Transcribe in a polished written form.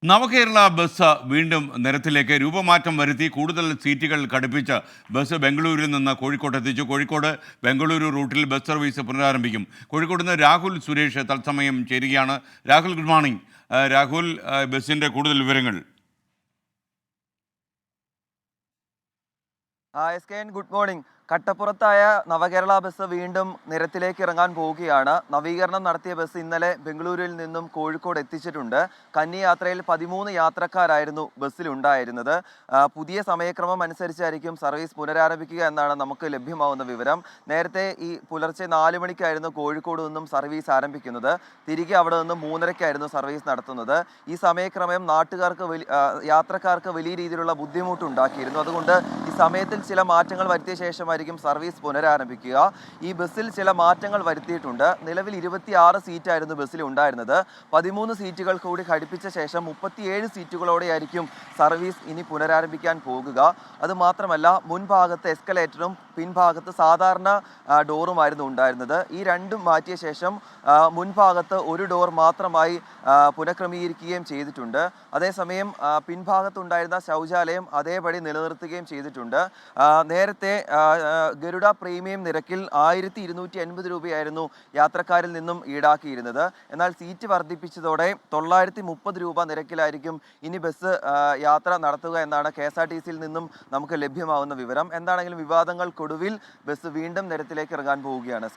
നവകേരള bus വീണ്ടും നിരത്തിലേക്ക് രൂപമാറ്റം വരുത്തി കൂടുതൽ സീറ്റുകൾ ഘടിപ്പിച്ച് ബസ് ബംഗളൂരുവിൽ നിന്ന് കോഴിക്കോട്ട് എത്തിച്ചു. കോഴിക്കോട് ബംഗളൂരു റൂട്ടിൽ ബസ് സർവീസ് പുനരാരംഭിക്കും. കോഴിക്കോട് നിന്ന് രാഹുൽ സുരേഷ് തത്സമയം ചേരുകയാണ്. Rahul, good morning. രാഹുൽ, ബസ്സിൻ്റെ കൂടുതൽ വിവരങ്ങൾ. Good morning. കട്ടപ്പുറത്തായ നവകേരള ബസ് വീണ്ടും നിരത്തിലേക്ക് ഇറങ്ങാൻ പോവുകയാണ്. നവീകരണം നടത്തിയ ബസ് ഇന്നലെ ബംഗളൂരുവിൽ നിന്നും കോഴിക്കോട് എത്തിച്ചിട്ടുണ്ട്. കന്നി യാത്രയിൽ 13 യാത്രക്കാരായിരുന്നു ബസ്സിലുണ്ടായിരുന്നത്. പുതിയ സമയക്രമം അനുസരിച്ചായിരിക്കും സർവീസ് പുനരാരംഭിക്കുക എന്നാണ് നമുക്ക് ലഭ്യമാവുന്ന വിവരം. നേരത്തെ ഈ പുലർച്ചെ 4 മണിക്കായിരുന്നു കോഴിക്കോട് നിന്നും സർവീസ് ആരംഭിക്കുന്നത്. തിരികെ അവിടെ നിന്നും 3:30-ക്കായിരുന്നു സർവീസ് നടത്തുന്നത്. ഈ സമയക്രമം യാത്രക്കാർക്ക് വലിയ രീതിയിലുള്ള ബുദ്ധിമുട്ടുണ്ടാക്കിയിരുന്നു. അതുകൊണ്ട് ഈ സമയത്തിൽ ചില മാറ്റങ്ങൾ വരുത്തിയ ശേഷമായിരിക്കും സർവീസ് പുനരാരംഭിക്കുക. ഈ ബസ്സിൽ ചില മാറ്റങ്ങൾ വരുത്തിയിട്ടുണ്ട്. നിലവിൽ 26 സീറ്റായിരുന്നു ബസ്സിൽ ഉണ്ടായിരുന്നത്. 13 സീറ്റുകൾ കൂടി ഘടിപ്പിച്ച ശേഷം 37 സീറ്റുകളോടെയായിരിക്കും സർവീസ് ഇനി പുനരാരംഭിക്കാൻ പോകുക. അതുമാത്രമല്ല, മുൻഭാഗത്ത് എസ്കലേറ്ററും പിൻഭാഗത്ത് സാധാരണ ഡോറുമായിരുന്നു ഉണ്ടായിരുന്നത്. ഈ രണ്ടും മാറ്റിയ ശേഷം മുൻഭാഗത്ത് ഒരു ഡോർ മാത്രമായി പുനഃക്രമീകരിക്കുകയും ചെയ്തിട്ടുണ്ട്. അതേസമയം പിൻഭാഗത്തുണ്ടായിരുന്ന ശൗചാലയം അതേപടി നിലനിർത്തുകയും ചെയ്തിട്ടുണ്ട്. നേരത്തെ ഗരുഡ പ്രീമിയം നിരക്കിൽ 1250 രൂപയായിരുന്നു യാത്രക്കാരിൽ നിന്നും ഈടാക്കിയിരുന്നത്. എന്നാൽ സീറ്റ് വർദ്ധിപ്പിച്ചതോടെ 930 രൂപ നിരക്കിലായിരിക്കും ഇനി ബസ് യാത്ര നടത്തുക എന്നാണ് KSRTCയിൽ നിന്നും നമുക്ക് ലഭ്യമാവുന്ന വിവരം. എന്താണെങ്കിലും വിവാദങ്ങൾക്കൊടുവിൽ ബസ് വീണ്ടും നിരത്തിലേക്ക് ഇറങ്ങാൻ പോവുകയാണ്.